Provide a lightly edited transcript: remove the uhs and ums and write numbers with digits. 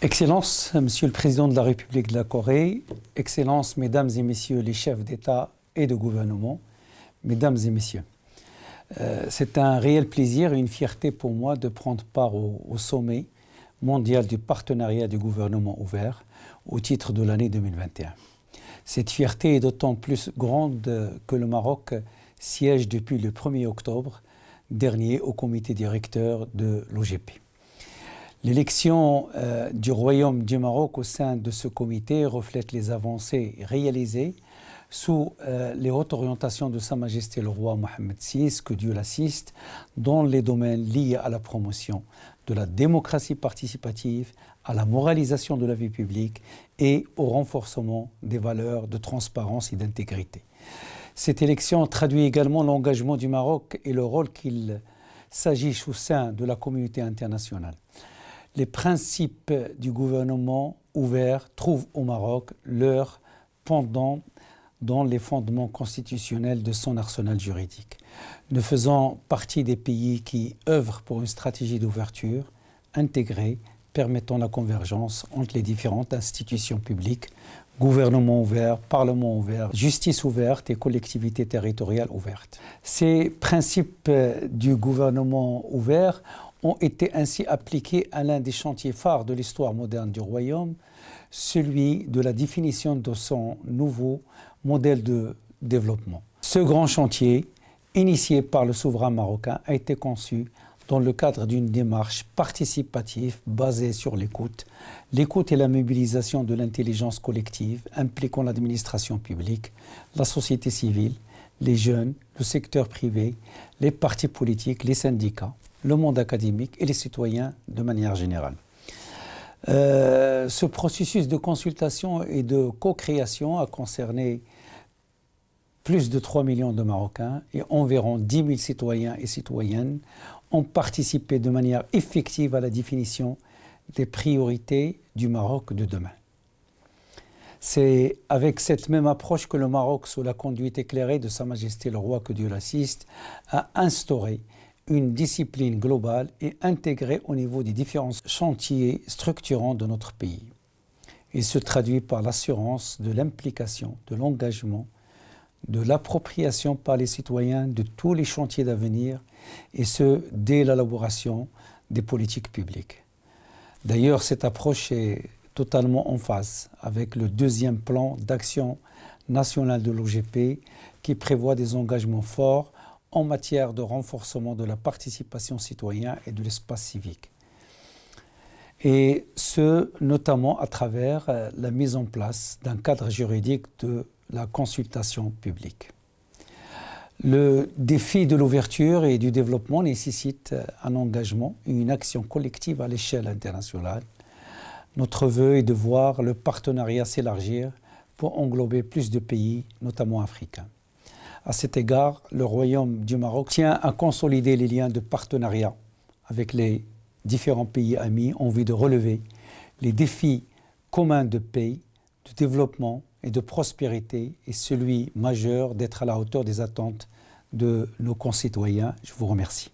Excellence, Monsieur le Président de la République de la Corée, Excellences, Mesdames et Messieurs les chefs d'État et de gouvernement, Mesdames et Messieurs, c'est un réel plaisir et une fierté pour moi de prendre part au sommet mondial du partenariat du gouvernement ouvert au titre de l'année 2021. Cette fierté est d'autant plus grande que le Maroc siège depuis le 1er octobre dernier au comité directeur de l'OGP. L'élection du Royaume du Maroc au sein de ce comité reflète les avancées réalisées sous les hautes orientations de Sa Majesté le roi Mohammed VI, que Dieu l'assiste, dans les domaines liés à la promotion de la démocratie participative, à la moralisation de la vie publique et au renforcement des valeurs de transparence et d'intégrité. Cette élection traduit également l'engagement du Maroc et le rôle qu'il s'agit au sein de la communauté internationale. Les principes du gouvernement ouvert trouvent au Maroc leur pendant dans les fondements constitutionnels de son arsenal juridique. Nous faisons partie des pays qui œuvrent pour une stratégie d'ouverture intégrée permettant la convergence entre les différentes institutions publiques, gouvernement ouvert, parlement ouvert, justice ouverte et collectivités territoriales ouvertes. Ces principes du gouvernement ouvert ont été ainsi appliqués à l'un des chantiers phares de l'histoire moderne du Royaume, celui de la définition de son nouveau modèle de développement. Ce grand chantier, initié par le souverain marocain, a été conçu dans le cadre d'une démarche participative basée sur l'écoute et la mobilisation de l'intelligence collective impliquant l'administration publique, la société civile, les jeunes, le secteur privé, les partis politiques, les syndicats, le monde académique et les citoyens de manière générale. Ce processus de consultation et de co-création a concerné plus de 3 millions de Marocains et environ 10 000 citoyens et citoyennes ont participé de manière effective à la définition des priorités du Maroc de demain. C'est avec cette même approche que le Maroc, sous la conduite éclairée de Sa Majesté le roi, que Dieu l'assiste, a instauré une discipline globale et intégrée au niveau des différents chantiers structurants de notre pays. Il se traduit par l'assurance de l'implication, de l'engagement, de l'appropriation par les citoyens de tous les chantiers d'avenir, et ce, dès l'élaboration des politiques publiques. D'ailleurs, cette approche est totalement en phase avec le deuxième plan d'action national de l'OGP qui prévoit des engagements forts en matière de renforcement de la participation citoyenne et de l'espace civique. Et ce, notamment à travers la mise en place d'un cadre juridique de la consultation publique. Le défi de l'ouverture et du développement nécessite un engagement et une action collective à l'échelle internationale. Notre vœu est de voir le partenariat s'élargir pour englober plus de pays, notamment africains. À cet égard, le Royaume du Maroc tient à consolider les liens de partenariat avec les différents pays amis en vue de relever les défis communs de paix, de développement et de prospérité, et celui majeur d'être à la hauteur des attentes de nos concitoyens. Je vous remercie.